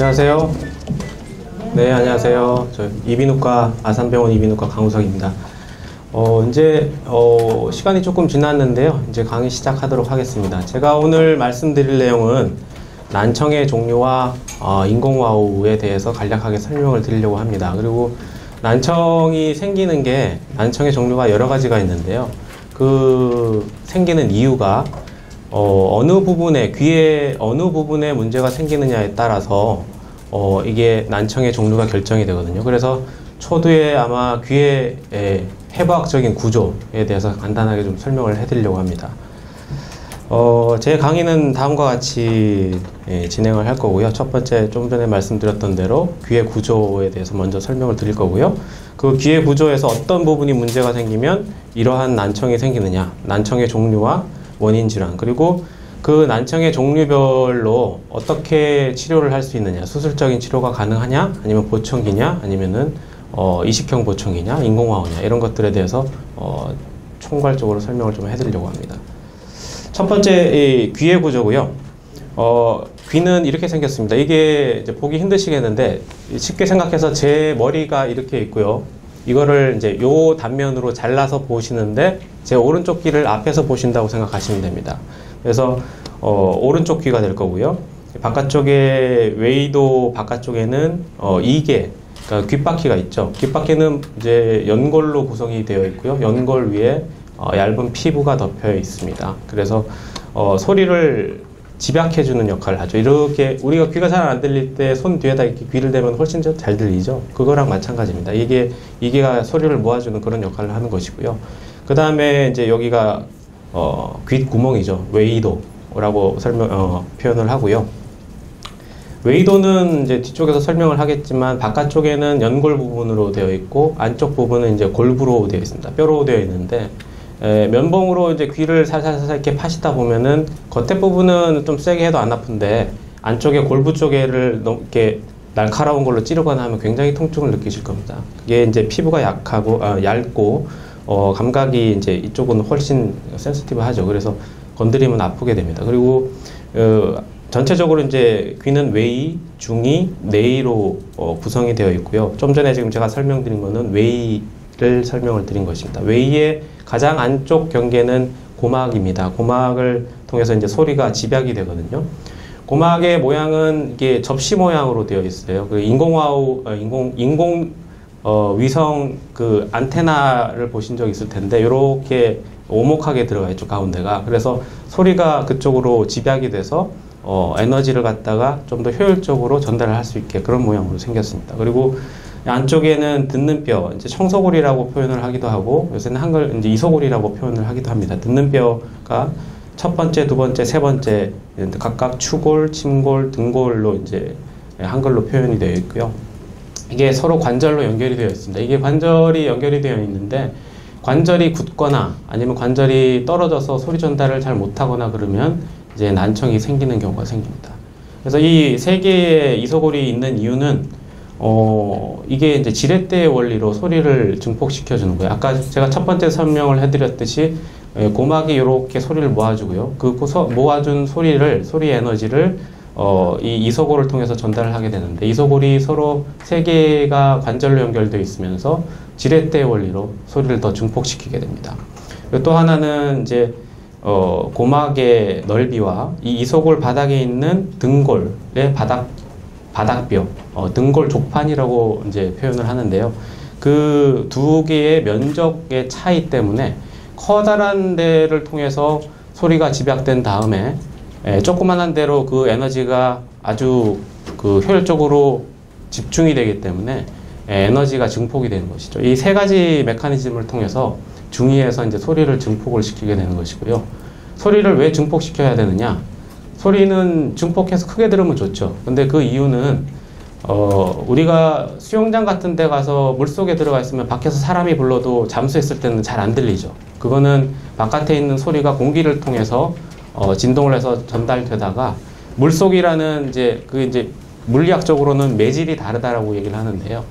안녕하세요. 네, 안녕하세요. 저 이비인후과 아산병원 이비인후과 강우석입니다. 이제 시간이 조금 지났는데요. 이제 강의 시작하도록 하겠습니다. 제가 오늘 말씀드릴 내용은 난청의 종류와 인공와우에 대해서 간략하게 설명을 드리려고 합니다. 그리고 난청이 생기는 게 난청의 종류가 여러 가지가 있는데요. 그 생기는 이유가 어느 부분에 귀의 어느 부분에 문제가 생기느냐에 따라서 이게 난청의 종류가 결정이 되거든요. 그래서 초두에 아마 귀의 해부학적인 구조에 대해서 간단하게 좀 설명을 해드리려고 합니다. 제 강의는 다음과 같이 진행을 할 거고요. 첫 번째, 좀 전에 말씀드렸던 대로 귀의 구조에 대해서 먼저 설명을 드릴 거고요. 그 귀의 구조에서 어떤 부분이 문제가 생기면 이러한 난청이 생기느냐, 난청의 종류와 원인 질환, 그리고 그 난청의 종류별로 어떻게 치료를 할 수 있느냐, 수술적인 치료가 가능하냐, 아니면 보청기냐, 아니면은 이식형 보청기냐, 인공와우냐, 이런 것들에 대해서 총괄적으로 설명을 좀 해드리려고 합니다. 첫 번째, 이 귀의 구조고요. 귀는 이렇게 생겼습니다. 이게 이제 보기 힘드시겠는데, 쉽게 생각해서 제 머리가 이렇게 있고요. 이거를 이제 요 단면으로 잘라서 보시는데, 제 오른쪽 귀를 앞에서 보신다고 생각하시면 됩니다. 그래서 오른쪽 귀가 될 거고요. 바깥쪽에 웨이도 바깥쪽에는 이개, 그러니까 귓바퀴가 있죠. 귓바퀴는 이제 연골로 구성이 되어 있고요. 연골 위에 얇은 피부가 덮여 있습니다. 그래서 소리를 집약해주는 역할을 하죠. 이렇게 우리가 귀가 잘 안 들릴 때 손 뒤에다 이렇게 귀를 대면 훨씬 잘 들리죠. 그거랑 마찬가지입니다. 이게가 소리를 모아주는 그런 역할을 하는 것이고요. 그 다음에 이제 여기가 귓구멍이죠. 웨이도라고 표현을 하고요. 웨이도는 이제 뒤쪽에서 설명을 하겠지만 바깥쪽에는 연골 부분으로 되어 있고 안쪽 부분은 이제 골부로 되어 있습니다. 뼈로 되어 있는데 면봉으로 이제 귀를 살살살살 이렇게 파시다 보면은 겉에 부분은 좀 세게 해도 안 아픈데 안쪽에 골부 쪽에를 이렇게 날카로운 걸로 찌르거나 하면 굉장히 통증을 느끼실 겁니다. 그게 이제 피부가 얇고 감각이 이제 이쪽은 훨씬 센시티브하죠. 그래서 건드리면 아프게 됩니다. 그리고 전체적으로 이제 귀는 웨이, 중이, 내이로 구성이 되어 있고요. 좀 전에 지금 제가 설명드린 거는 웨이를 설명을 드린 것입니다. 웨이의 가장 안쪽 경계는 고막입니다. 고막을 통해서 이제 소리가 집약이 되거든요. 고막의 모양은 이게 접시 모양으로 되어 있어요. 그 위성 그 안테나를 보신 적 있을 텐데 이렇게 오목하게 들어가 있죠, 가운데가. 그래서 소리가 그쪽으로 집약이 돼서 에너지를 갖다가 좀 더 효율적으로 전달을 할 수 있게 그런 모양으로 생겼습니다. 그리고 안쪽에는 듣는 뼈, 이제 청소골이라고 표현을 하기도 하고 요새는 한글 이제 이소골이라고 표현을 하기도 합니다. 듣는 뼈가 첫 번째, 두 번째, 세 번째 각각 추골, 침골, 등골로 이제 한글로 표현이 되어 있고요. 이게 서로 관절로 연결이 되어 있습니다. 이게 관절이 연결이 되어 있는데 관절이 굳거나 아니면 관절이 떨어져서 소리 전달을 잘 못하거나 그러면 이제 난청이 생기는 경우가 생깁니다. 그래서 이 세 개의 이소골이 있는 이유는 이게 이제 지렛대의 원리로 소리를 증폭시켜 주는 거예요. 아까 제가 첫 번째 설명을 해드렸듯이 고막이 이렇게 소리를 모아주고요. 그 모아준 소리 에너지를 이 이소골을 통해서 전달을 하게 되는데 이소골이 서로 세 개가 관절로 연결되어 있으면서 지렛대의 원리로 소리를 더 증폭시키게 됩니다. 그리고 또 하나는 이제 고막의 넓이와 이 이소골 바닥에 있는 등골의 바닥뼈, 등골 족판이라고 이제 표현을 하는데요. 그 두 개의 면적의 차이 때문에 커다란 데를 통해서 소리가 집약된 다음에 조그만한 데로 그 에너지가 아주 그 효율적으로 집중이 되기 때문에 에너지가 증폭이 되는 것이죠. 이 세 가지 메커니즘을 통해서 중위에서 이제 소리를 증폭을 시키게 되는 것이고요. 소리를 왜 증폭시켜야 되느냐? 소리는 증폭해서 크게 들으면 좋죠. 근데 그 이유는 우리가 수영장 같은 데 가서 물속에 들어가 있으면 밖에서 사람이 불러도 잠수했을 때는 잘 안 들리죠. 그거는 바깥에 있는 소리가 공기를 통해서 진동을 해서 전달되다가 물속이라는 이제 물리학적으로는 매질이 다르다라고 얘기를 하는데요.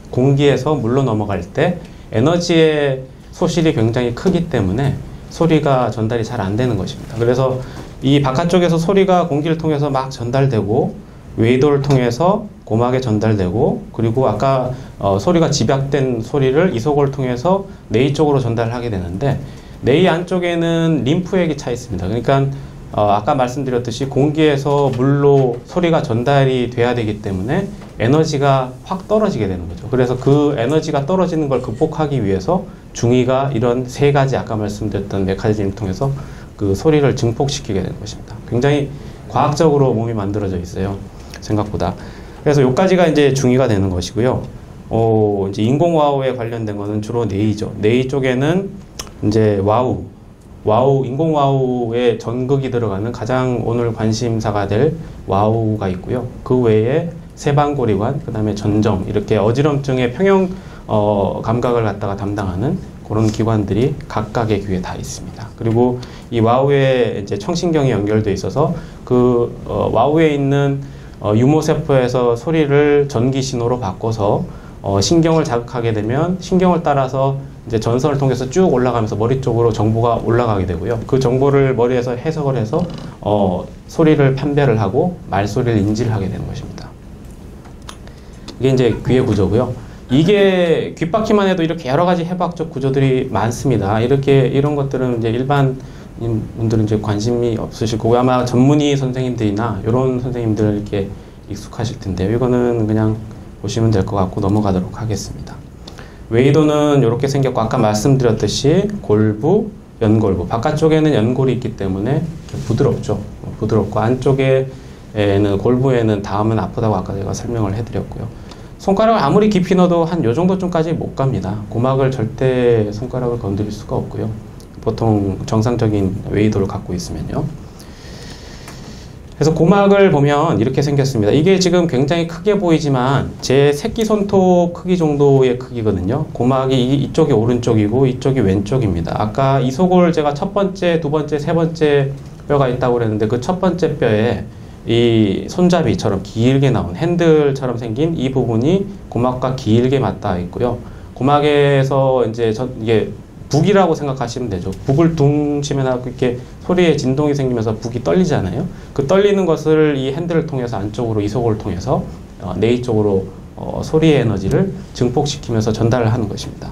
공기에서 물로 넘어갈 때 에너지의 소실이 굉장히 크기 때문에 소리가 전달이 잘 안 되는 것입니다. 그래서 이 바깥쪽에서 소리가 공기를 통해서 막 전달되고 웨이도를 통해서 고막에 전달되고, 그리고 아까 소리가 집약된 소리를 이소골을 통해서 뇌 쪽으로 전달하게 되는데, 뇌 안쪽에는 림프액이 차 있습니다. 그러니까 아까 말씀드렸듯이 공기에서 물로 소리가 전달이 돼야 되기 때문에 에너지가 확 떨어지게 되는 거죠. 그래서 그 에너지가 떨어지는 걸 극복하기 위해서 중이가 이런 세 가지 아까 말씀드렸던 메커니즘을 통해서 그 소리를 증폭시키게 되는 것입니다. 굉장히 과학적으로 몸이 만들어져 있어요. 생각보다. 그래서 요까지가 이제 중이가 되는 것이고요. 이제 인공와우에 관련된 거는 주로 뇌이죠. 뇌이 쪽에는 이제 인공와우의 전극이 들어가는 가장 오늘 관심사가 될 와우가 있고요. 그 외에 세방고리관, 그 다음에 전정, 이렇게 어지럼증의 평형 감각을 갖다가 담당하는 그런 기관들이 각각의 귀에 다 있습니다. 그리고 이 와우에 이제 청신경이 연결되어 있어서 그 와우에 있는 유모세포에서 소리를 전기 신호로 바꿔서 신경을 자극하게 되면 신경을 따라서 이제 전선을 통해서 쭉 올라가면서 머리 쪽으로 정보가 올라가게 되고요. 그 정보를 머리에서 해석을 해서 소리를 판별을 하고 말소리를 인지를 하게 되는 것입니다. 이게 이제 귀의 구조고요. 이게 귓바퀴만 해도 이렇게 여러 가지 해부학적 구조들이 많습니다. 이런 것들은 이제 일반 분들은 이제 관심이 없으실 거고, 아마 전문의 선생님들이나 이런 선생님들 이렇게 익숙하실 텐데요. 이거는 그냥 보시면 될 것 같고 넘어가도록 하겠습니다. 웨이도는 이렇게 생겼고, 아까 말씀드렸듯이 골부, 연골부, 바깥쪽에는 연골이 있기 때문에 부드럽죠. 부드럽고 안쪽에는 골부에는 닿으면 아프다고 아까 제가 설명을 해드렸고요. 손가락을 아무리 깊이 넣어도 한 요 정도쯤까지 못 갑니다. 고막을 절대 손가락을 건드릴 수가 없고요. 보통 정상적인 웨이도를 갖고 있으면요. 그래서 고막을 보면 이렇게 생겼습니다. 이게 지금 굉장히 크게 보이지만 제 새끼 손톱 크기 정도의 크기거든요. 고막이 이쪽이 오른쪽이고 이쪽이 왼쪽입니다. 아까 이소골 제가 첫 번째, 두 번째, 세 번째 뼈가 있다고 그랬는데 그 첫 번째 뼈에 이 손잡이처럼 길게 나온 핸들처럼 생긴 이 부분이 고막과 길게 맞닿아 있고요. 고막에서 이제 이게 북이라고 생각하시면 되죠. 북을 둥 치면 이렇게 소리에 진동이 생기면서 북이 떨리잖아요. 그 떨리는 것을 이 핸들을 통해서 안쪽으로 이소골을 통해서 뇌 쪽으로 소리의 에너지를 증폭시키면서 전달을 하는 것입니다.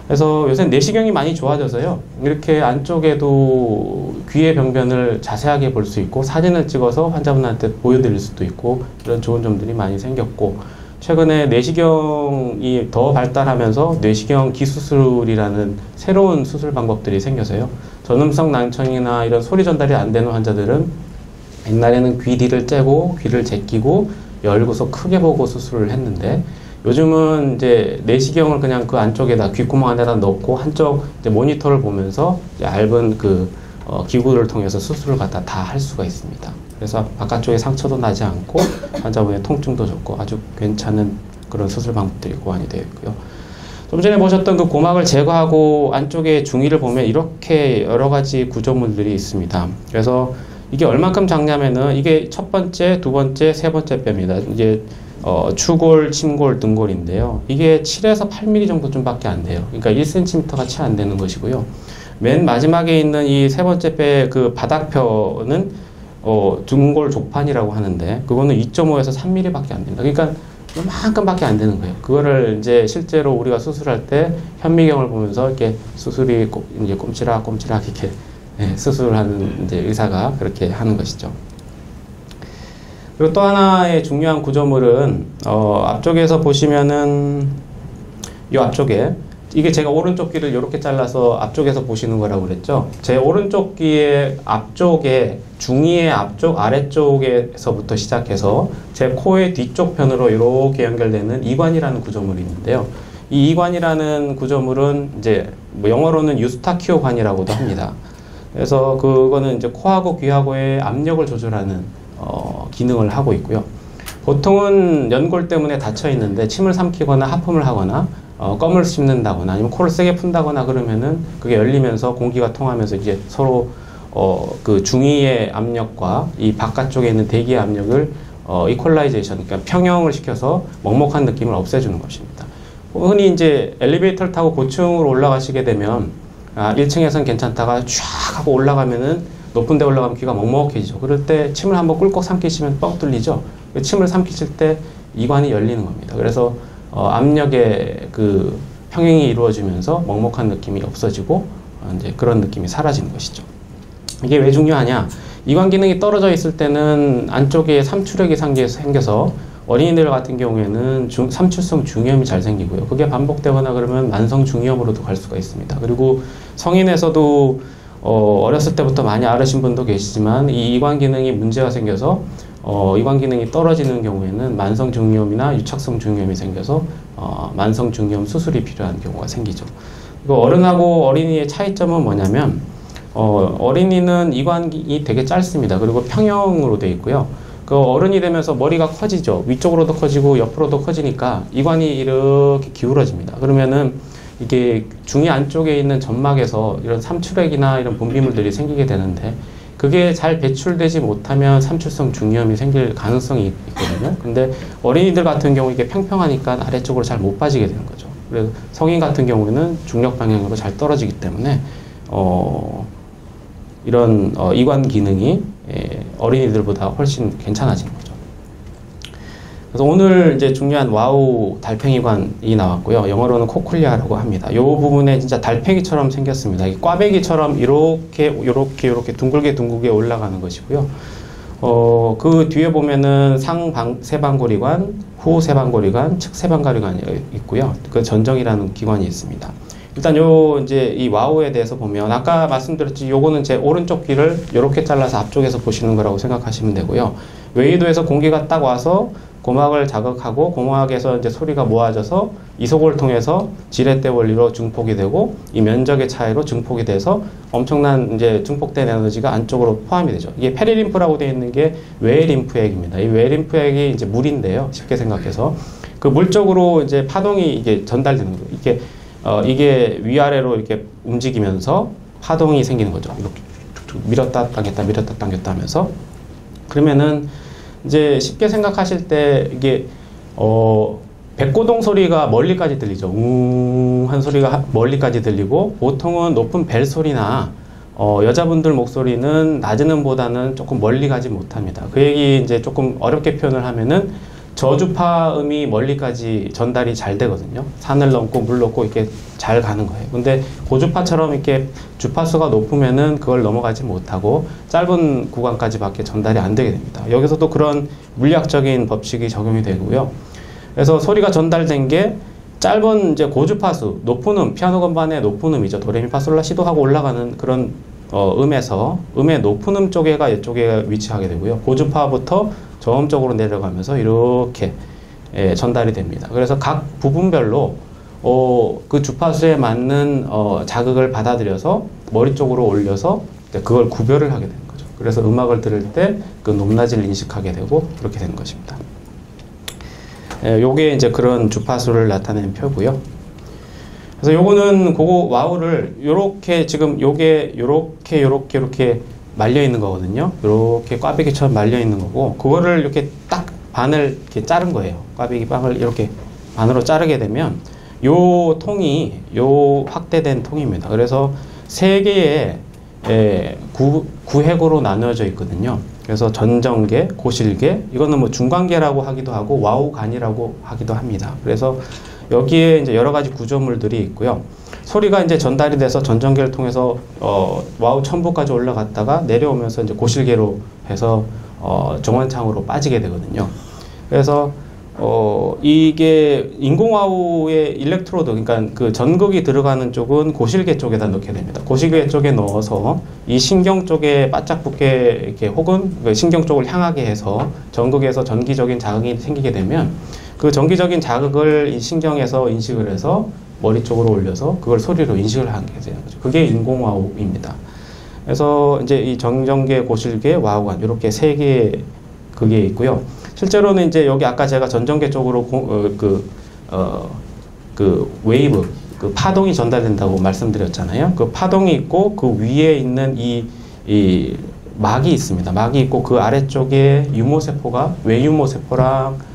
그래서 요새 내시경이 많이 좋아져서요. 이렇게 안쪽에도 귀의 병변을 자세하게 볼 수 있고 사진을 찍어서 환자분한테 보여드릴 수도 있고 이런 좋은 점들이 많이 생겼고, 최근에 내시경이 더 발달하면서 뇌시경 기수술이라는 새로운 수술 방법들이 생겨서요. 전음성 난청이나 이런 소리 전달이 안 되는 환자들은 옛날에는 귀 뒤를 째고 귀를 제끼고 열고서 크게 보고 수술을 했는데, 요즘은 이제 내시경을 그냥 그 안쪽에다 귓구멍 안에다 넣고 한쪽 이제 모니터를 보면서 얇은 그 기구를 통해서 수술을 갖다 다 할 수가 있습니다. 그래서 바깥쪽에 상처도 나지 않고 환자분의 통증도 좋고 아주 괜찮은 그런 수술 방법들이 고안이 되어 있고요. 좀 전에 보셨던 그 고막을 제거하고 안쪽에 중이를 보면 이렇게 여러 가지 구조물들이 있습니다. 그래서 이게 얼만큼 작냐면은 이게 첫 번째, 두 번째, 세 번째 뼈입니다. 이제 추골, 침골, 등골인데요. 이게 7에서 8mm 정도쯤밖에 안 돼요. 그러니까 1cm가 채 안 되는 것이고요. 맨 마지막에 있는 이 세 번째 뼈의 그 바닥표는 등골 족판이라고 하는데 그거는 2.5에서 3mm밖에 안 됩니다. 그러니까 이만큼밖에 안 되는 거예요. 그거를 이제 실제로 우리가 수술할 때 현미경을 보면서 이렇게 수술이 이제 꼼지락꼼지락 이렇게 수술하는 이제 의사가 그렇게 하는 것이죠. 그리고 또 하나의 중요한 구조물은 앞쪽에서 보시면은 이 앞쪽에 이게 제가 오른쪽 귀를 이렇게 잘라서 앞쪽에서 보시는 거라고 그랬죠. 제 오른쪽 귀의 앞쪽에 중이의 앞쪽 아래쪽에서부터 시작해서 제 코의 뒤쪽 편으로 이렇게 연결되는 이관이라는 구조물이 있는데요. 이 이관이라는 구조물은 이제 뭐 영어로는 유스타키오관이라고도 합니다. 그래서 그거는 이제 코하고 귀하고의 압력을 조절하는 기능을 하고 있고요. 보통은 연골 때문에 닫혀 있는데 침을 삼키거나 하품을 하거나 껌을 씹는다거나 아니면 코를 세게 푼다거나 그러면은 그게 열리면서 공기가 통하면서 이제 서로 그 중위의 압력과 이 바깥쪽에 있는 대기의 압력을 이퀄라이제이션, 그러니까 평형을 시켜서 먹먹한 느낌을 없애주는 것입니다. 흔히 이제 엘리베이터를 타고 고층으로 올라가시게 되면 1층에서는 괜찮다가 쫙 하고 올라가면은 높은 데 올라가면 귀가 먹먹해지죠. 그럴 때 침을 한번 꿀꺽 삼키시면 뻥 뚫리죠. 침을 삼키실 때 이관이 열리는 겁니다. 그래서 압력의 그 평행이 이루어지면서 먹먹한 느낌이 없어지고 이제 그런 느낌이 사라지는 것이죠. 이게 왜 중요하냐? 이관 기능이 떨어져 있을 때는 안쪽에 삼출액이 생겨서 어린이들 같은 경우에는 삼출성 중이염이 잘 생기고요. 그게 반복되거나 그러면 만성 중이염으로도 갈 수가 있습니다. 그리고 성인에서도 어렸을 때부터 많이 앓으신 분도 계시지만 이 이관 기능이 문제가 생겨서 이관 기능이 떨어지는 경우에는 만성 중이염이나 유착성 중이염이 생겨서 만성 중이염 수술이 필요한 경우가 생기죠. 그리고 어른하고 어린이의 차이점은 뭐냐면 어린이는 이관이 되게 짧습니다. 그리고 평형으로 되어 있고요. 그 어른이 되면서 머리가 커지죠. 위쪽으로도 커지고 옆으로도 커지니까 이관이 이렇게 기울어집니다. 그러면은 이게 중이 안쪽에 있는 점막에서 이런 삼출액이나 이런 분비물들이 생기게 되는데 그게 잘 배출되지 못하면 삼출성 중이염이 생길 가능성이 있거든요. 근데 어린이들 같은 경우 이게 평평하니까 아래쪽으로 잘 못 빠지게 되는 거죠. 그래서 성인 같은 경우에는 중력 방향으로 잘 떨어지기 때문에 이런 이관 기능이 어린이들보다 훨씬 괜찮아지는 거죠. 그래서 오늘 이제 중요한 와우 달팽이관이 나왔고요. 영어로는 코클리아라고 합니다. 이 부분에 진짜 달팽이처럼 생겼습니다. 꽈배기처럼 이렇게 둥글게 올라가는 것이고요. 그 뒤에 보면은 세방고리관, 후 세방고리관, 측 세방고리관이 있고요. 그 전정이라는 기관이 있습니다. 일단 이제 이 와우에 대해서 보면 아까 말씀드렸지 요거는 제 오른쪽 귀를 이렇게 잘라서 앞쪽에서 보시는 거라고 생각하시면 되고요. 외이도에서 공기가 딱 와서 고막을 자극하고 고막에서 이제 소리가 모아져서 이속을 통해서 지렛대 원리로 증폭이 되고 이 면적의 차이로 증폭이 돼서 엄청난 이제 증폭된 에너지가 안쪽으로 포함이 되죠. 이게 페리림프라고 되어 있는 게 외림프액입니다. 이 외림프액이 이제 물인데요. 쉽게 생각해서 그 물 쪽으로 이제 파동이 이게 전달되는 거예요. 이게 위아래로 이렇게 움직이면서 파동이 생기는 거죠. 이렇게 툭툭 밀었다 당겼다 하면서 그러면은 이제 쉽게 생각하실 때 이게 백고동 소리가 멀리까지 들리죠. 한 소리가 멀리까지 들리고 보통은 높은 벨 소리나 여자분들 목소리는 낮은 음보다는 조금 멀리 가지 못합니다. 그 얘기 이제 조금 어렵게 표현을 하면은 저주파 음이 멀리까지 전달이 잘 되거든요. 산을 넘고 물 넘고 이렇게 잘 가는 거예요. 근데 고주파처럼 이렇게 주파수가 높으면은 그걸 넘어가지 못하고 짧은 구간까지밖에 전달이 안 되게 됩니다. 여기서도 그런 물리학적인 법칙이 적용이 되고요. 그래서 소리가 전달된 게 짧은 이제 고주파수, 높은 음, 피아노 건반의 높은 음이죠. 도레미파솔라시도 하고 올라가는 그런 음에서 음의 높은 음 쪽에가 이쪽에 위치하게 되고요. 고주파부터 저음쪽으로 내려가면서 이렇게 전달이 됩니다. 그래서 각 부분별로 그 주파수에 맞는 자극을 받아들여서 머리 쪽으로 올려서 그걸 구별을 하게 되는 거죠. 그래서 음악을 들을 때 그 높낮이를 인식하게 되고 그렇게 되는 것입니다. 요게 이제 그런 주파수를 나타낸 표고요. 그래서 요거는 그거 와우를 요렇게 지금 요게 요렇게 말려 있는 거거든요. 이렇게 꽈배기처럼 말려 있는 거고, 그거를 이렇게 딱 반을 이렇게 자른 거예요. 꽈배기 빵을 이렇게 반으로 자르게 되면, 요 통이, 요 확대된 통입니다. 그래서 세 개의 구획으로 나누어져 있거든요. 그래서 전정계, 고실계, 이거는 뭐 중간계라고 하기도 하고, 와우관이라고 하기도 합니다. 그래서 여기에 이제 여러 가지 구조물들이 있고요. 소리가 이제 전달이 돼서 전정계를 통해서 와우 첨부까지 올라갔다가 내려오면서 이제 고실계로 해서 정원창으로 빠지게 되거든요. 그래서 이게 인공와우의 일렉트로드, 그러니까 그 전극이 들어가는 쪽은 고실계 쪽에다 넣게 됩니다. 고실계 쪽에 넣어서 이 신경 쪽에 바짝 붙게 이렇게 혹은 그 신경 쪽을 향하게 해서 전극에서 전기적인 자극이 생기게 되면 그 전기적인 자극을 이 신경에서 인식을 해서 머리 쪽으로 올려서 그걸 소리로 인식을 하게 되는 거죠. 그게 인공와우입니다. 그래서 이제 이 정정계, 고실계, 와우관 이렇게 세 개의 그게 있고요. 실제로는 이제 여기 아까 제가 전정계 쪽으로 그 웨이브, 그 파동이 전달된다고 말씀드렸잖아요. 그 파동이 있고 그 위에 있는 이 막이 있습니다. 막이 있고 그 아래쪽에 유모세포가 외유모세포랑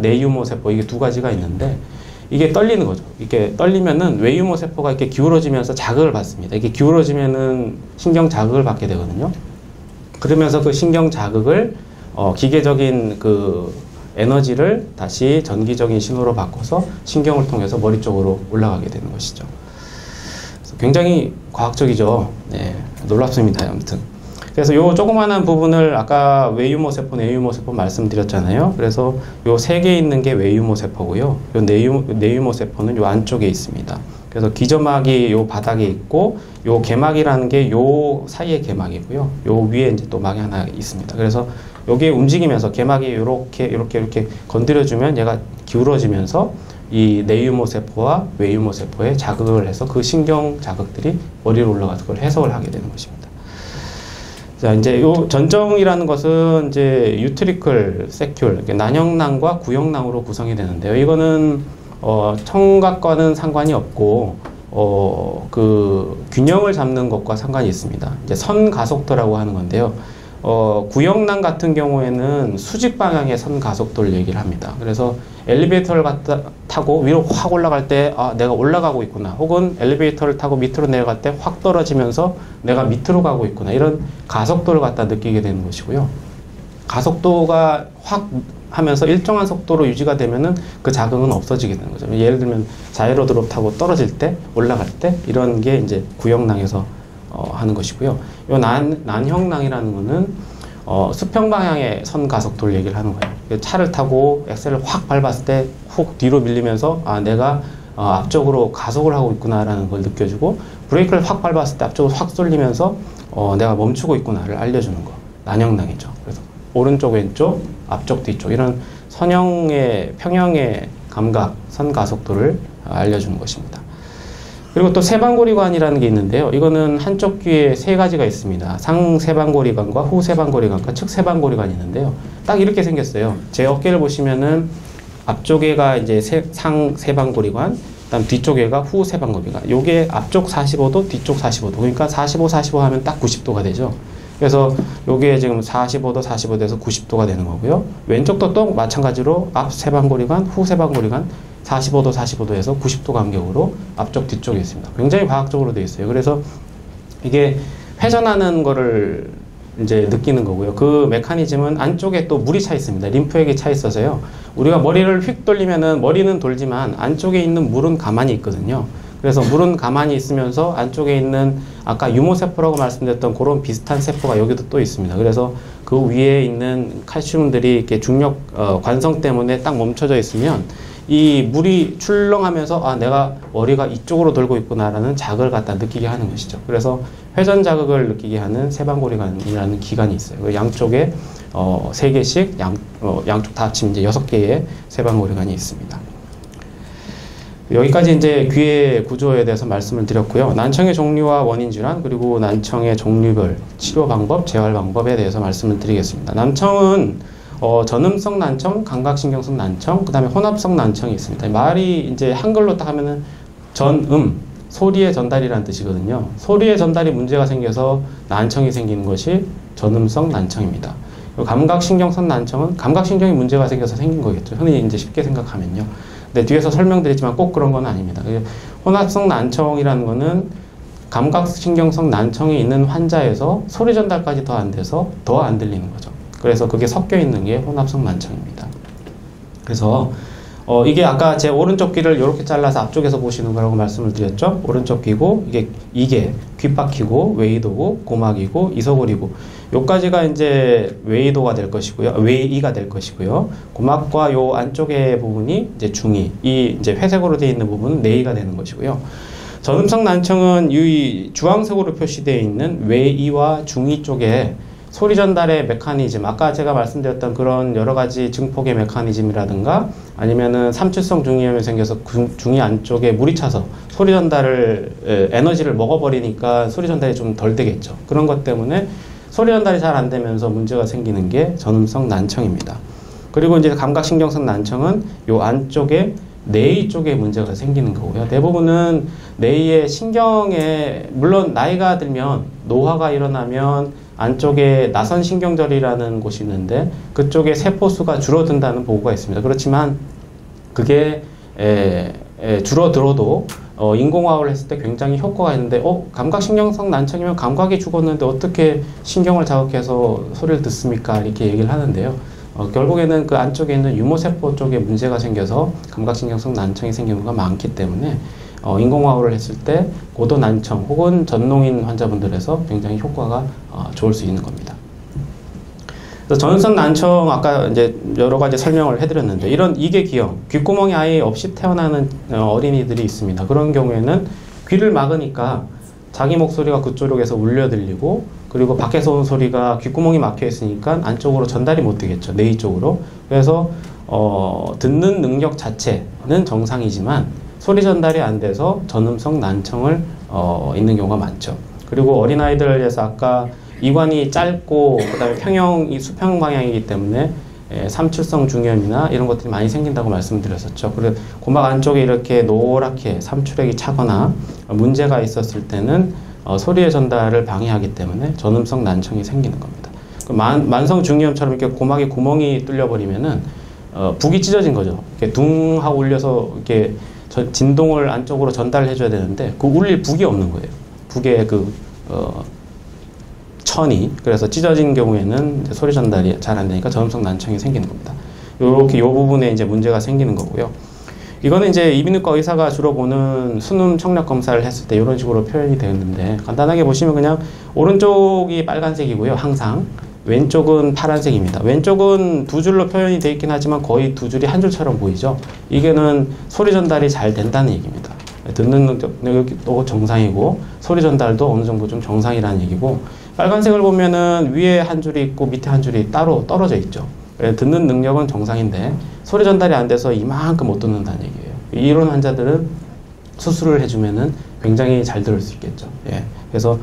내유모세포 이게 두 가지가 있는데 이게 떨리는 거죠. 이게 떨리면은 외유모세포가 이렇게 기울어지면서 자극을 받습니다. 이게 기울어지면은 신경 자극을 받게 되거든요. 그러면서 그 신경 자극을 기계적인 그 에너지를 다시 전기적인 신호로 바꿔서 신경을 통해서 머리 쪽으로 올라가게 되는 것이죠. 그래서 굉장히 과학적이죠. 네, 놀랍습니다. 아무튼. 그래서 요 조그마한 부분을 아까 외유모 세포, 내유모 세포 말씀드렸잖아요. 그래서 요 세 개 있는 게 외유모 세포고요. 요 내유모 세포는 요 안쪽에 있습니다. 그래서 기저막이 요 바닥에 있고 요 개막이라는 게 요 사이에 개막이고요. 요 위에 이제 또 막이 하나 있습니다. 그래서 요게 움직이면서 개막이 이렇게 건드려주면 얘가 기울어지면서 이 내유모 세포와 외유모 세포에 자극을 해서 그 신경 자극들이 머리로 올라가서 그걸 해석을 하게 되는 것입니다. 자, 이제 요 전정이라는 것은 이제 유트리클, 세큘, 난형낭과 구형낭으로 구성이 되는데요. 이거는 청각과는 상관이 없고 그 균형을 잡는 것과 상관이 있습니다. 이제 선가속도라고 하는 건데요. 구형낭 같은 경우에는 수직 방향의 선가속도를 얘기를 합니다. 그래서 엘리베이터를 타고 위로 확 올라갈 때 내가 올라가고 있구나, 혹은 엘리베이터를 타고 밑으로 내려갈 때 확 떨어지면서 내가 밑으로 가고 있구나, 이런 가속도를 갖다 느끼게 되는 것이고요. 가속도가 확 하면서 일정한 속도로 유지가 되면은 그 자극은 없어지게 되는 거죠. 예를 들면 자이로드롭 타고 떨어질 때, 올라갈 때, 이런 게 이제 구형낭에서 하는 것이고요. 요 난형낭이라는 거는 수평 방향의 선 가속도를 얘기를 하는 거예요. 차를 타고 엑셀을 확 밟았을 때 훅 뒤로 밀리면서 내가 앞쪽으로 가속을 하고 있구나라는 걸 느껴주고, 브레이크를 확 밟았을 때 앞쪽으로 확 쏠리면서 내가 멈추고 있구나를 알려주는 거, 난형낭이죠. 그래서 오른쪽, 왼쪽, 앞쪽, 뒤쪽, 이런 선형의 평형의 감각, 선 가속도를 알려주는 것입니다. 그리고 또 세방고리관이라는 게 있는데요. 이거는 한쪽 귀에 세 가지가 있습니다. 상세방고리관과 후세방고리관과 측세방고리관이 있는데요. 딱 이렇게 생겼어요. 제 어깨를 보시면은 앞쪽에가 이제 상세방고리관, 그다음 뒤쪽에가 후세방고리관. 요게 앞쪽 45도, 뒤쪽 45도. 그러니까 45, 45 하면 딱 90도가 되죠. 그래서 요게 지금 45도, 45도에서 90도가 되는 거고요. 왼쪽도 또 마찬가지로 앞 세방고리관, 후 세방고리관 45도, 45도에서 90도 간격으로 앞쪽, 뒤쪽에 있습니다. 굉장히 과학적으로 되어 있어요. 그래서 이게 회전하는 거를 이제 느끼는 거고요. 그 메커니즘은 안쪽에 또 물이 차 있습니다. 림프액이 차 있어서요. 우리가 머리를 휙 돌리면은 머리는 돌지만 안쪽에 있는 물은 가만히 있거든요. 그래서 물은 가만히 있으면서 안쪽에 있는 아까 유모세포라고 말씀드렸던 그런 비슷한 세포가 여기도 또 있습니다. 그래서 그 위에 있는 칼슘들이 이렇게 중력 관성 때문에 딱 멈춰져 있으면 이 물이 출렁하면서 내가 머리가 이쪽으로 돌고 있구나라는 자극을 갖다 느끼게 하는 것이죠. 그래서 회전 자극을 느끼게 하는 세방고리관이라는 기관이 있어요. 양쪽에 3개씩 양쪽 다 합치면 이제 6개의 세방고리관이 있습니다. 여기까지 이제 귀의 구조에 대해서 말씀을 드렸고요. 난청의 종류와 원인 질환, 그리고 난청의 종류별 치료 방법, 재활 방법에 대해서 말씀을 드리겠습니다. 난청은 전음성 난청, 감각신경성 난청, 그 다음에 혼합성 난청이 있습니다. 말이 이제 한글로 딱 하면은 전음, 소리의 전달이라는 뜻이거든요. 소리의 전달이 문제가 생겨서 난청이 생기는 것이 전음성 난청입니다. 감각신경성 난청은 감각신경이 문제가 생겨서 생긴 거겠죠. 흔히 이제 쉽게 생각하면요. 근데 뒤에서 설명드리지만 꼭 그런 건 아닙니다. 혼합성 난청이라는 거는 감각신경성 난청이 있는 환자에서 소리 전달까지 더 안 돼서 더 안 들리는 거죠. 그래서 그게 섞여 있는 게 혼합성 난청입니다. 그래서 이게 아까 제 오른쪽 귀를 이렇게 잘라서 앞쪽에서 보시는 거라고 말씀을 드렸죠. 오른쪽 귀고 이게 귓바퀴고 웨이도고 고막이고 이소골이고 요까지가 이제 웨이도가 될 것이고요. 웨이가 될 것이고요. 고막과 요 안쪽의 부분이 이제 중이, 이 이제 회색으로 되어 있는 부분은 내이가 되는 것이고요. 전음성 난청은 이 주황색으로 표시되어 있는 웨이와 중이 쪽에 소리 전달의 메커니즘, 아까 제가 말씀드렸던 그런 여러 가지 증폭의 메커니즘이라든가 아니면은 삼출성 중이염이 생겨서 중이 안쪽에 물이 차서 소리 전달을 에너지를 먹어버리니까 소리 전달이 좀 덜 되겠죠. 그런 것 때문에 소리 전달이 잘 안 되면서 문제가 생기는 게 전음성 난청입니다. 그리고 이제 감각신경성 난청은 요 안쪽에 뇌 쪽에 문제가 생기는 거고요. 대부분은 뇌의 신경에, 물론 나이가 들면 노화가 일어나면 안쪽에 나선신경절이라는 곳이 있는데 그쪽에 세포수가 줄어든다는 보고가 있습니다. 그렇지만 그게 줄어들어도 인공화호를 했을 때 굉장히 효과가 있는데 감각신경성 난청이면 감각이 죽었는데 어떻게 신경을 자극해서 소리를 듣습니까? 이렇게 얘기를 하는데요. 결국에는 그 안쪽에 있는 유모세포 쪽에 문제가 생겨서 감각신경성 난청이 생기는 경우가 많기 때문에 인공화호를 했을 때 고도 난청 혹은 전농인 환자분들에서 굉장히 효과가 좋을 수 있는 겁니다. 그래서 전립선 난청 아까 이제 여러 가지 설명을 해드렸는데 이런 이계기형 귓구멍이 아예 없이 태어나는 어린이들이 있습니다. 그런 경우에는 귀를 막으니까 자기 목소리가 그쪽에서 울려 들리고 그리고 밖에서 온 소리가 귓구멍이 막혀 있으니까 안쪽으로 전달이 못 되겠죠. 뇌 쪽으로. 그래서 듣는 능력 자체는 정상이지만 소리 전달이 안 돼서 전음성 난청을 있는 경우가 많죠. 그리고 어린아이들에서 아까 이관이 짧고 그다음에 평형이 수평 방향이기 때문에 삼출성 중이염이나 이런 것들이 많이 생긴다고 말씀드렸었죠. 그리고 고막 안쪽에 이렇게 노랗게 삼출액이 차거나 문제가 있었을 때는 소리의 전달을 방해하기 때문에 전음성 난청이 생기는 겁니다. 만성 중이염처럼 이렇게 고막에 구멍이 뚫려버리면은 북이 찢어진 거죠. 이렇게 둥 하고 울려서 이렇게 진동을 안쪽으로 전달해줘야 되는데 그 울릴 북이 없는 거예요. 북의 천이. 그래서 찢어진 경우에는 소리 전달이 잘 안 되니까 전음성 난청이 생기는 겁니다. 요렇게 요 부분에 이제 문제가 생기는 거고요. 이거는 이제 이비인후과 의사가 주로 보는 순음 청력 검사를 했을 때 이런 식으로 표현이 되었는데 간단하게 보시면 그냥 오른쪽이 빨간색이고요. 항상 왼쪽은 파란색입니다. 왼쪽은 두 줄로 표현이 되어 있긴 하지만 거의 두 줄이 한 줄처럼 보이죠. 이게는 소리 전달이 잘 된다는 얘기입니다. 듣는 능력도 정상이고 소리 전달도 어느 정도 좀 정상이라는 얘기고 빨간색을 보면은 위에 한 줄이 있고 밑에 한 줄이 따로 떨어져 있죠. 듣는 능력은 정상인데 소리 전달이 안 돼서 이만큼 못 듣는다는 얘기예요. 이런 환자들은 수술을 해주면은 굉장히 잘 들을 수 있겠죠. 예. 그래서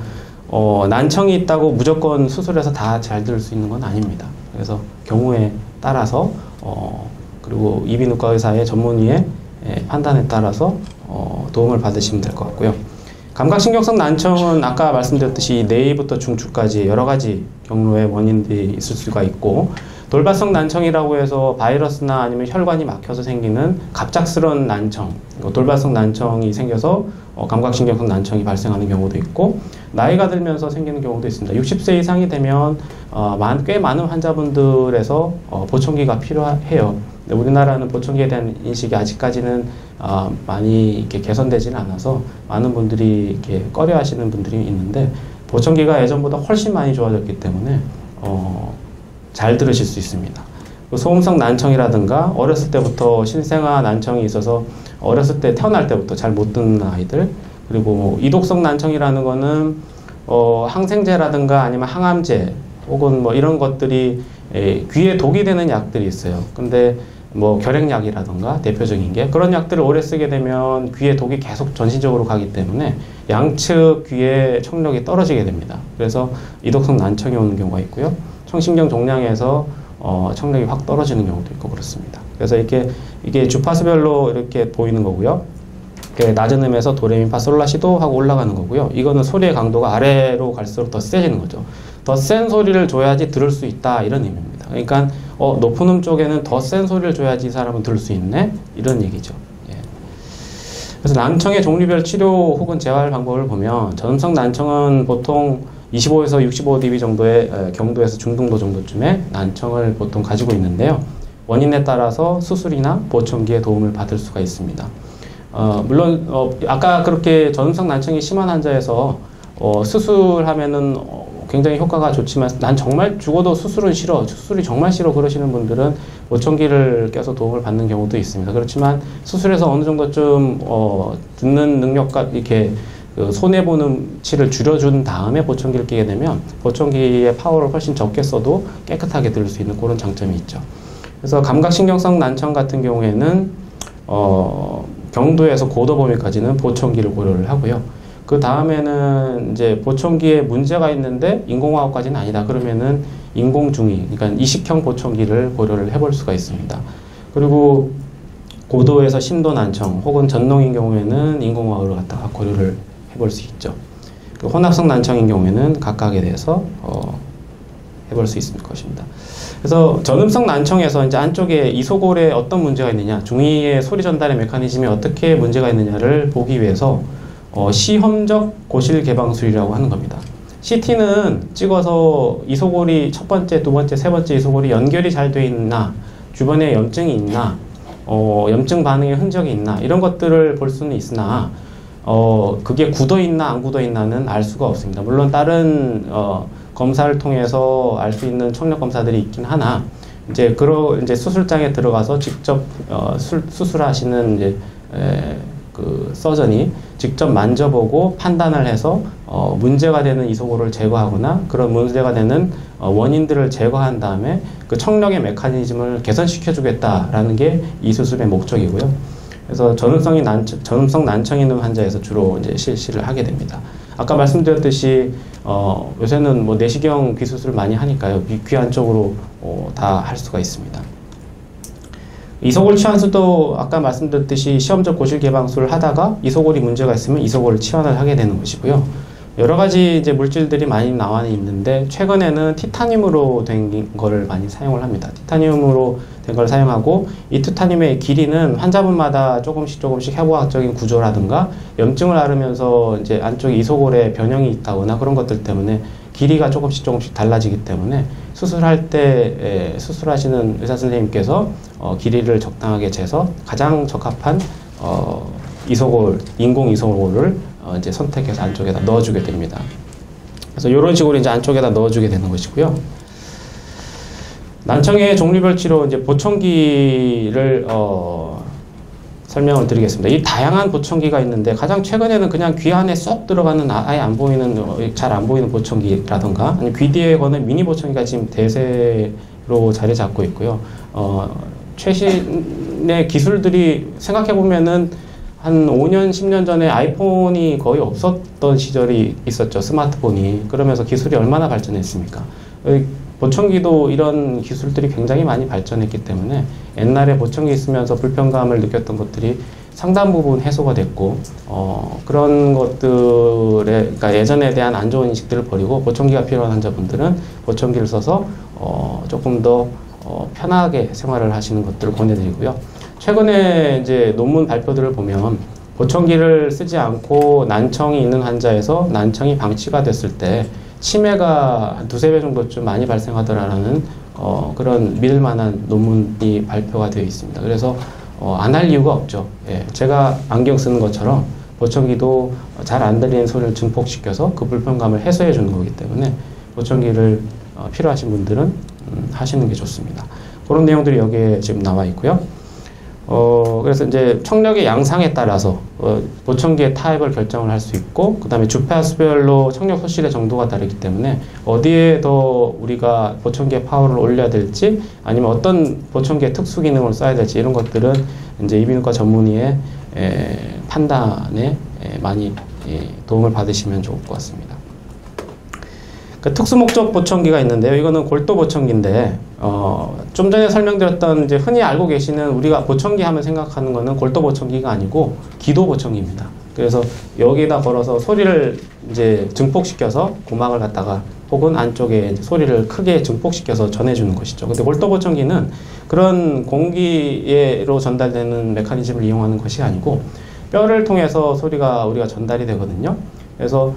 난청이 있다고 무조건 수술해서 다 잘 들을 수 있는 건 아닙니다. 그래서 경우에 따라서 그리고 이비인후과 의사의 전문의의 판단에 따라서 도움을 받으시면 될 것 같고요. 감각신경성 난청은 아까 말씀드렸듯이 뇌부터 중추까지 여러 가지 경로의 원인들이 있을 수가 있고 돌발성 난청이라고 해서 바이러스나 아니면 혈관이 막혀서 생기는 갑작스러운 난청, 돌발성 난청이 생겨서 감각신경성 난청이 발생하는 경우도 있고 나이가 들면서 생기는 경우도 있습니다. 60세 이상이 되면 꽤 많은 환자분들에서 보청기가 필요해요. 우리나라는 보청기에 대한 인식이 아직까지는 많이 이렇게 개선되지는 않아서 많은 분들이 이렇게 꺼려하시는 분들이 있는데 보청기가 예전보다 훨씬 많이 좋아졌기 때문에 잘 들으실 수 있습니다. 소음성 난청이라든가 어렸을 때부터 신생아 난청이 있어서 어렸을 때 태어날 때부터 잘 못 듣는 아이들 그리고 뭐 이독성 난청이라는 거는 항생제라든가 아니면 항암제 혹은 뭐 이런 것들이 귀에 독이 되는 약들이 있어요. 근데 뭐 결핵약이라든가 대표적인 게 그런 약들을 오래 쓰게 되면 귀에 독이 계속 전신적으로 가기 때문에 양측 귀의 청력이 떨어지게 됩니다. 그래서 이독성 난청이 오는 경우가 있고요. 청신경 종양에서 청력이 확 떨어지는 경우도 있고 그렇습니다. 그래서 이게 주파수별로 이렇게 보이는 거고요. 낮은 음에서 도레미파솔라시도 하고 올라가는 거고요. 이거는 소리의 강도가 아래로 갈수록 더 세지는 거죠. 더 센 소리를 줘야지 들을 수 있다 이런 의미입니다. 그러니까 높은 음 쪽에는 더 센 소리를 줘야지 이 사람은 들을 수 있네 이런 얘기죠. 예. 그래서 난청의 종류별 치료 혹은 재활 방법을 보면 전음성 난청은 보통 25에서 65dB 정도의 경도에서 중등도 정도쯤의 난청을 보통 가지고 있는데요. 원인에 따라서 수술이나 보청기의 도움을 받을 수가 있습니다. 물론 아까 그렇게 전음성 난청이 심한 환자에서 수술하면은 굉장히 효과가 좋지만 난 정말 죽어도 수술은 싫어, 수술이 정말 싫어 그러시는 분들은 보청기를 껴서 도움을 받는 경우도 있습니다. 그렇지만 수술해서 어느 정도 좀 듣는 능력과 이렇게 손해보는 치를 줄여준 다음에 보청기를 끼게 되면 보청기의 파워를 훨씬 적게 써도 깨끗하게 들을 수 있는 그런 장점이 있죠. 그래서 감각신경성 난청 같은 경우에는 경도에서 고도 범위까지는 보청기를 고려를 하고요. 그 다음에는 이제 보청기에 문제가 있는데 인공화호까지는 아니다. 그러면은 인공중위, 그러니까 이식형 보청기를 고려를 해볼 수가 있습니다. 그리고 고도에서 심도 난청 혹은 전농인 경우에는 인공화호를 갖다가 고려를 해볼 수 있죠. 그 혼합성 난청인 경우에는 각각에 대해서 해볼 수 있을 것입니다. 그래서 전음성 난청에서 이제 안쪽에 이소골에 어떤 문제가 있느냐, 중이의 소리 전달의 메커니즘이 어떻게 문제가 있느냐를 보기 위해서 시험적 고실 개방술이라고 하는 겁니다. CT는 찍어서 이소골이 첫 번째, 두 번째, 세 번째 이소골이 연결이 잘 돼 있나, 주변에 염증이 있나, 염증 반응의 흔적이 있나, 이런 것들을 볼 수는 있으나 그게 굳어 있나 안 굳어 있나는 알 수가 없습니다. 물론 다른 검사를 통해서 알 수 있는 청력 검사들이 있긴 하나, 이제 수술장에 들어가서 직접 수술하시는 이제 그 서전이 직접 만져보고 판단을 해서 문제가 되는 이소골을 제거하거나 그런 문제가 되는 원인들을 제거한 다음에 그 청력의 메커니즘을 개선시켜 주겠다라는 게 이 수술의 목적이고요. 그래서 전음성 난청이 있는 환자에서 주로 이제 실시를 하게 됩니다. 아까 말씀드렸듯이 요새는 뭐 내시경 귀 수술 많이 하니까요. 귀 안쪽으로 다 할 수가 있습니다. 이소골 치환술도 아까 말씀드렸듯이 시험적 고실 개방술을 하다가 이소골이 문제가 있으면 이소골 치환을 하게 되는 것이고요. 여러 가지 이제 물질들이 많이 나와 있는데 최근에는 티타늄으로 된 거를 많이 사용을 합니다. 티타늄으로 된 걸 사용하고 이 티타늄의 길이는 환자분마다 조금씩 해부학적인 구조라든가 염증을 앓으면서 이제 안쪽에 이소골에 변형이 있다거나 그런 것들 때문에 길이가 조금씩 달라지기 때문에 수술할 때 수술하시는 의사 선생님께서 길이를 적당하게 재서 가장 적합한 이소골, 인공 이소골을 이제 선택해서 안쪽에다 넣어주게 됩니다. 그래서 이런 식으로 이제 안쪽에다 넣어주게 되는 것이고요. 난청의 종류별 치료 이제 보청기를 설명을 드리겠습니다. 이 다양한 보청기가 있는데 가장 최근에는 그냥 귀 안에 쏙 들어가는 아예 안 보이는 잘 안 보이는 보청기라던가 아니면 귀 뒤에 거는 미니 보청기가 지금 대세로 자리 잡고 있고요. 최신의 기술들이 생각해 보면은 한 5년, 10년 전에 아이폰이 거의 없었던 시절이 있었죠. 스마트폰이. 그러면서 기술이 얼마나 발전했습니까? 보청기도 이런 기술들이 굉장히 많이 발전했기 때문에 옛날에 보청기 있으면서 불편감을 느꼈던 것들이 상당 부분 해소가 됐고 그런 것들에 그러니까 예전에 대한 안 좋은 인식들을 버리고 보청기가 필요한 환자분들은 보청기를 써서 조금 더 편하게 생활을 하시는 것들을 권해드리고요. 최근에 이제 논문 발표들을 보면 보청기를 쓰지 않고 난청이 있는 환자에서 난청이 방치가 됐을 때 치매가 한 2~3배 정도쯤 많이 발생하더라라는 그런 믿을 만한 논문이 발표가 되어 있습니다. 그래서 안 할 이유가 없죠. 예, 제가 안경 쓰는 것처럼 보청기도 잘 안 들리는 소리를 증폭시켜서 그 불편감을 해소해 주는 거기 때문에 보청기를 필요하신 분들은 하시는 게 좋습니다. 그런 내용들이 여기에 지금 나와 있고요. 그래서 이제 청력의 양상에 따라서 보청기의 타입을 결정을 할 수 있고 그 다음에 주파수별로 청력 소실의 정도가 다르기 때문에 어디에 더 우리가 보청기의 파워를 올려야 될지 아니면 어떤 보청기의 특수 기능을 써야 될지 이런 것들은 이제 이비인후과 전문의의 판단에 많이 도움을 받으시면 좋을 것 같습니다. 그 특수목적 보청기가 있는데요. 이거는 골도 보청기인데 좀 전에 설명드렸던 이제 흔히 알고 계시는 우리가 보청기 하면 생각하는 거는 골도 보청기가 아니고 기도 보청기입니다. 그래서 여기다 걸어서 소리를 이제 증폭시켜서 고막을 갖다가 혹은 안쪽에 이제 소리를 크게 증폭시켜서 전해주는 것이죠. 근데 골도 보청기는 그런 공기로 전달되는 메커니즘을 이용하는 것이 아니고 뼈를 통해서 소리가 우리가 전달이 되거든요. 그래서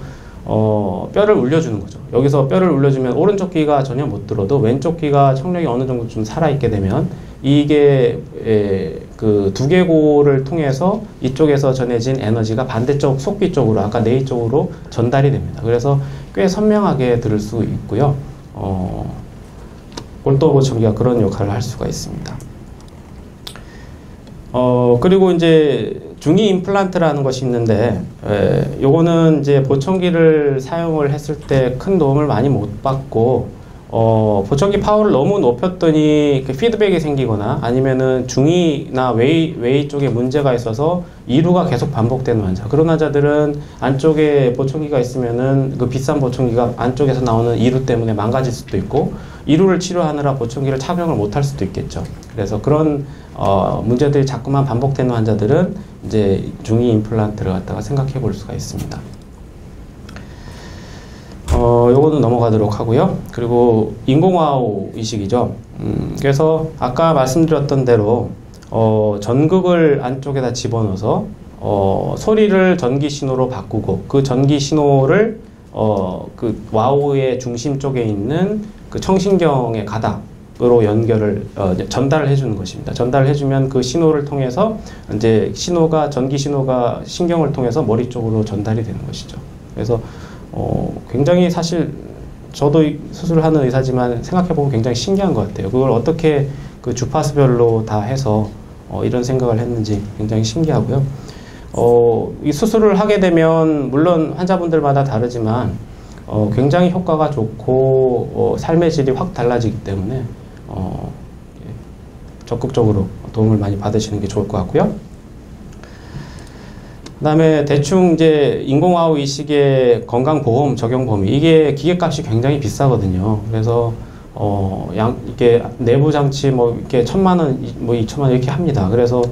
뼈를 울려주는 거죠. 여기서 뼈를 울려주면 오른쪽 귀가 전혀 못 들어도 왼쪽 귀가 청력이 어느 정도 좀 살아있게 되면 이게 그 두개골을 통해서 이쪽에서 전해진 에너지가 반대쪽 속귀 쪽으로 아까 내이 쪽으로 전달이 됩니다. 그래서 꽤 선명하게 들을 수 있고요. 골도 보청기가 그런 역할을 할 수가 있습니다. 그리고 이제 중이 임플란트라는 것이 있는데 요거는 이제 보청기를 사용을 했을 때 큰 도움을 많이 못 받고 보청기 파워를 너무 높였더니 그 피드백이 생기거나 아니면은 중이나 웨이 쪽에 문제가 있어서 이루가 계속 반복되는 환자. 그런 환자들은 안쪽에 보청기가 있으면은 그 비싼 보청기가 안쪽에서 나오는 이루 때문에 망가질 수도 있고 이루를 치료하느라 보청기를 착용을 못할 수도 있겠죠. 그래서 그런 문제들이 자꾸만 반복되는 환자들은 이제 중이 임플란트를 갖다가 생각해 볼 수가 있습니다. 요거는 넘어가도록 하고요. 그리고 인공와우 이식이죠. 그래서 아까 말씀드렸던 대로 전극을 안쪽에다 집어넣어서 소리를 전기 신호로 바꾸고 그 전기 신호를 그 와우의 중심 쪽에 있는 그 청신경의 가닥으로 연결을 전달을 해주는 것입니다. 전달을 해주면 그 신호를 통해서 이제 전기 신호가 신경을 통해서 머리 쪽으로 전달이 되는 것이죠. 그래서 굉장히 사실 저도 수술을 하는 의사지만 생각해보면 굉장히 신기한 것 같아요. 그걸 어떻게 그 주파수별로 다 해서 이런 생각을 했는지 굉장히 신기하고요. 이 수술을 하게 되면 물론 환자분들마다 다르지만 굉장히 효과가 좋고 삶의 질이 확 달라지기 때문에 적극적으로 도움을 많이 받으시는 게 좋을 것 같고요. 그 다음에 대충 이제 인공와우 이식의 건강보험 적용 범위, 이게 기계값이 굉장히 비싸거든요. 그래서 이게 내부 장치 이렇게 1,000만 원, 2,000만 원 이렇게 합니다. 그래서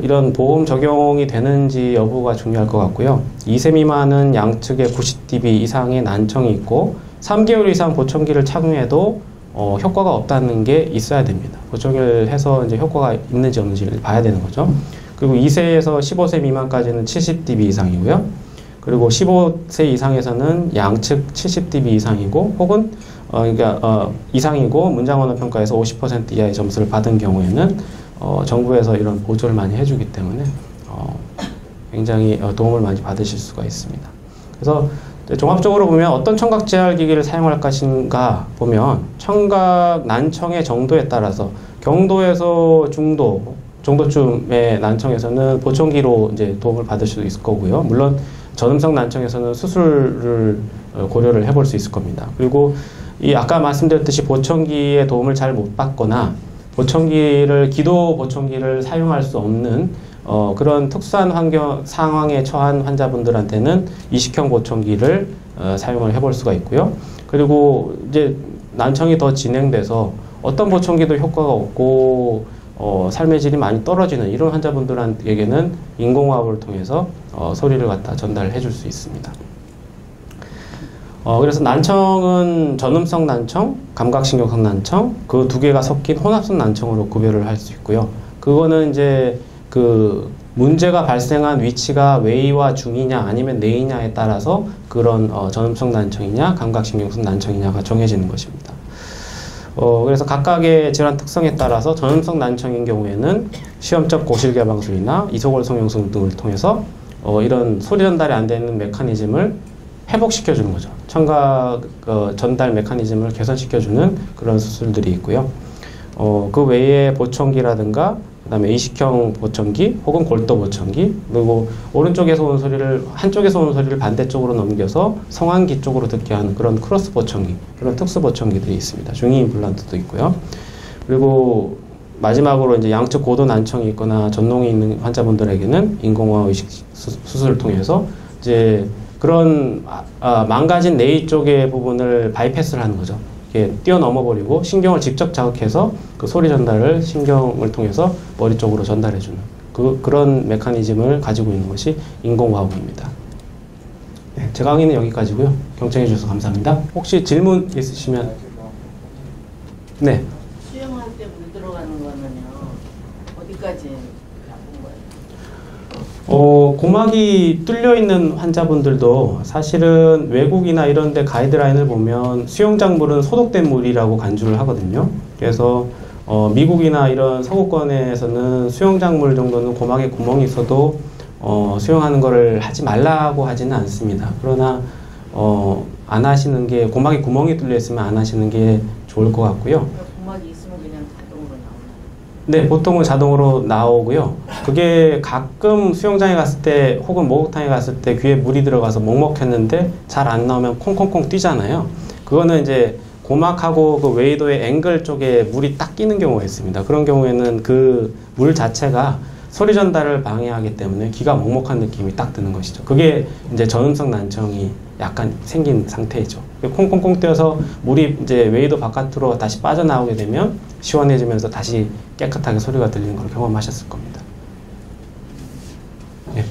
이런 보험 적용이 되는지 여부가 중요할 것 같고요. 2세 미만은 양측에 90dB 이상의 난청이 있고 3개월 이상 보청기를 착용해도 효과가 없다는 게 있어야 됩니다. 보청기를 해서 이제 효과가 있는지 없는지를 봐야 되는 거죠. 그리고 2세에서 15세 미만까지는 70dB 이상이고요. 그리고 15세 이상에서는 양측 70dB 이상이고 혹은 이상이고 문장언어 평가에서 50% 이하의 점수를 받은 경우에는 정부에서 이런 보조를 많이 해주기 때문에 굉장히 도움을 많이 받으실 수가 있습니다. 그래서 종합적으로 보면 어떤 청각 재활 기기를 사용할 것인가 보면 청각 난청의 정도에 따라서 경도에서 정도쯤의 난청에서는 보청기로 이제 도움을 받을 수도 있을 거고요. 물론 전음성 난청에서는 수술을 고려를 해볼 수 있을 겁니다. 그리고 아까 말씀드렸듯이 보청기의 도움을 잘 못 받거나 기도 보청기를 사용할 수 없는 그런 특수한 상황에 처한 환자분들한테는 이식형 보청기를 사용을 해볼 수가 있고요. 그리고 이제 난청이 더 진행돼서 어떤 보청기도 효과가 없고 삶의 질이 많이 떨어지는 이런 환자분들에게는 인공호흡을 통해서 소리를 갖다 전달해 줄 수 있습니다. 그래서 난청은 전음성 난청, 감각신경성 난청, 그 두 개가 섞인 혼합성 난청으로 구별을 할 수 있고요. 그거는 이제 그 문제가 발생한 위치가 외이와 중이냐 아니면 내이냐에 따라서 그런 전음성 난청이냐 감각신경성 난청이냐가 정해지는 것입니다. 그래서 각각의 질환 특성에 따라서 전음성 난청인 경우에는 시험적 고실개방술이나 이소골 성형술 등을 통해서 이런 소리 전달이 안 되는 메커니즘을 회복시켜주는 거죠. 청각 전달 메커니즘을 개선시켜주는 그런 수술들이 있고요. 그 외에 보청기라든가 그다음에 이식형 보청기 혹은 골도 보청기, 그리고 오른쪽에서 오는 소리를 한쪽에서 오는 소리를 반대쪽으로 넘겨서 성환기 쪽으로 듣게 하는 그런 크로스 보청기, 그런 특수 보청기들이 있습니다. 중위 임플란트도 있고요. 그리고 마지막으로 이제 양측 고도 난청이 있거나 전농이 있는 환자분들에게는 인공호흡 이식 수술을 통해서 이제 그런 망가진 뇌 쪽의 부분을 바이패스를 하는 거죠. 뛰어넘어 버리고 신경을 직접 자극해서 그 소리 전달을 신경을 통해서 머리 쪽으로 전달해주는 그런 메커니즘을 가지고 있는 것이 인공호흡입니다. 네, 제 강의는 여기까지고요. 경청해 주셔서 감사합니다. 혹시 질문 있으시면 네. 수영할 때 물 들어가는 거는요 어디까지 나쁜 거예요? 고막이 뚫려 있는 환자분들도 사실은 외국이나 이런 데 가이드라인을 보면 수영장물은 소독된 물이라고 간주를 하거든요. 그래서 미국이나 이런 서구권에서는 수영장물 정도는 고막에 구멍이 있어도 수영하는 거를 하지 말라고 하지는 않습니다. 그러나 안 하시는 게, 고막에 구멍이 뚫려 있으면 안 하시는 게 좋을 것 같고요. 고막이 있으면 그냥 자동으로 나오나요? 네, 보통은 자동으로 나오고요. 그게 가끔 수영장에 갔을 때 혹은 목욕탕에 갔을 때 귀에 물이 들어가서 먹먹했는데 잘 안 나오면 콩콩콩 뛰잖아요. 그거는 이제 고막하고 그 웨이도의 앵글 쪽에 물이 딱 끼는 경우가 있습니다. 그런 경우에는 그 물 자체가 소리 전달을 방해하기 때문에 귀가 먹먹한 느낌이 딱 드는 것이죠. 그게 이제 전음성 난청이 약간 생긴 상태이죠. 콩콩콩 뛰어서 물이 이제 웨이도 바깥으로 다시 빠져나오게 되면 시원해지면서 다시 깨끗하게 소리가 들리는 걸 경험하셨을 겁니다. 네.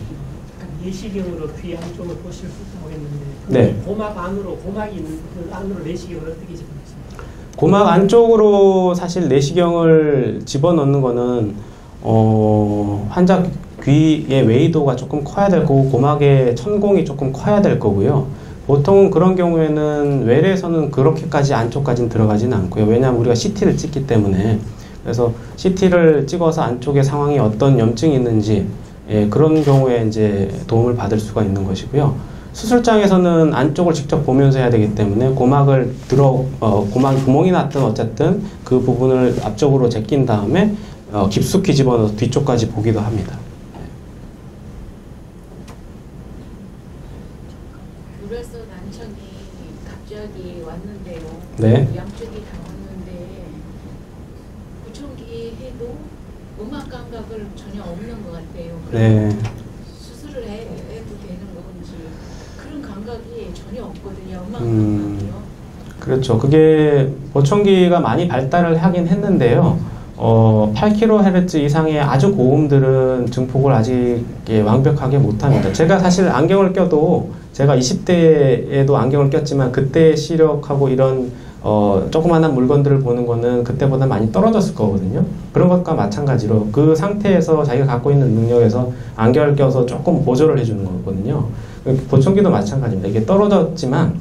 내시경으로 귀 안쪽을 보실 수 있다고 했는데 그 네. 고막 안으로 고막이 있는 그 안으로 내시경을 어떻게 집어넣습니까? 고막 안쪽으로 사실 내시경을 집어넣는 거는 환자 귀의 웨이도가 조금 커야 될 거고 고막의 천공이 조금 커야 될 거고요. 보통 그런 경우에는 외래에서는 그렇게까지 안쪽까지는 들어가지는 않고요. 왜냐하면 우리가 CT를 찍기 때문에. 그래서 CT를 찍어서 안쪽에 상황이 어떤 염증이 있는지 그런 경우에 이제 도움을 받을 수가 있는 것이고요. 수술장에서는 안쪽을 직접 보면서 해야 되기 때문에 고막을 고막에 구멍이 났든 어쨌든 그 부분을 앞쪽으로 제낀 다음에 깊숙이 집어넣어서 뒤쪽까지 보기도 합니다. 그래서 난청이 갑자기 왔는데요. 네. 양쪽이 다 왔는데 보청기 해도 음악 감각을 전혀 없는 것 같아요. 네. 수술을 해도 되는 건지 그런 감각이 전혀 없거든요. 음악 감각이요. 그렇죠. 그게 보청기가 많이 발달을 하긴 했는데요. 8kHz 이상의 아주 고음들은 증폭을 아직 완벽하게 못합니다. 제가 사실 안경을 껴도 제가 20대에도 안경을 꼈지만 그때의 시력하고 이런 조그마한 물건들을 보는 거는 그때보다 많이 떨어졌을 거거든요. 그런 것과 마찬가지로 그 상태에서 자기가 갖고 있는 능력에서 안경을 껴서 조금 보조를 해주는 거거든요. 보청기도 마찬가지입니다. 이게 떨어졌지만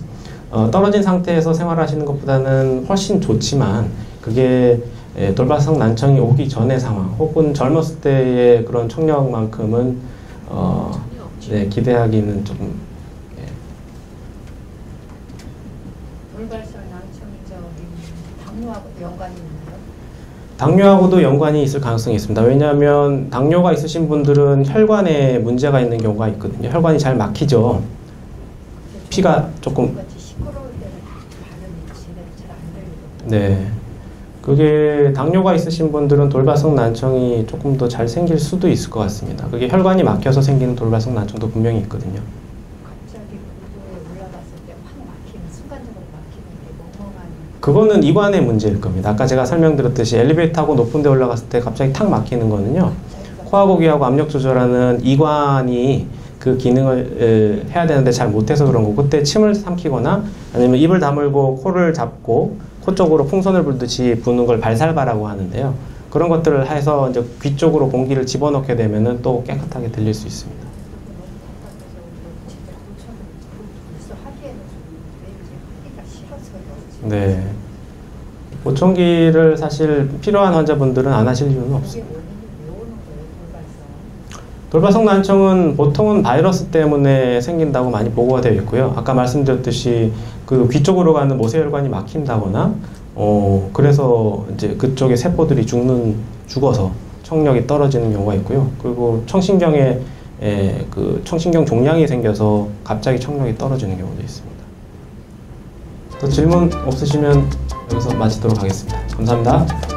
떨어진 상태에서 생활하시는 것보다는 훨씬 좋지만 그게 돌발성 난청이 오기 전의 상황 혹은 젊었을 때의 그런 청력만큼은 네, 기대하기는 조금 돌발성 난청이 당뇨하고도 연관이 있나요? 당뇨하고도 연관이 있을 가능성이 있습니다. 왜냐하면 당뇨가 있으신 분들은 혈관에 문제가 있는 경우가 있거든요. 혈관이 잘 막히죠. 피가 조금 시끄러울 때는 발음이 제대로 잘 안 들리고. 네. 그게 당뇨가 있으신 분들은 돌발성 난청이 조금 더 잘 생길 수도 있을 것 같습니다. 그게 혈관이 막혀서 생기는 돌발성 난청도 분명히 있거든요. 갑자기 구도에 올라갔을 때 확 막히는 순간적으로 막히는 게 멍멍한. 그거는 이관의 문제일 겁니다. 아까 제가 설명드렸듯이 엘리베이터 타고 높은 데 올라갔을 때 갑자기 탁 막히는 거는요. 코하고 귀하고 압력 조절하는 이관이 그 기능을 해야 되는데 잘 못해서 그런 거고 그때 침을 삼키거나 아니면 입을 다물고 코를 잡고 코 쪽으로 풍선을 불듯이 부는 걸 발살바라고 하는데요. 그런 것들을 해서 이제 귀 쪽으로 공기를 집어넣게 되면은 또 깨끗하게 들릴 수 있습니다. 네. 보청기를 사실 필요한 환자분들은 안 하실 이유는 없습니다. 돌발성 난청은 보통은 바이러스 때문에 생긴다고 많이 보고가 되어 있고요. 아까 말씀드렸듯이 그 귀 쪽으로 가는 모세혈관이 막힌다거나, 그래서 이제 그쪽의 세포들이 죽어서 청력이 떨어지는 경우가 있고요. 그리고 청신경에 그 청신경 종양이 생겨서 갑자기 청력이 떨어지는 경우도 있습니다. 또 질문 없으시면 여기서 마치도록 하겠습니다. 감사합니다.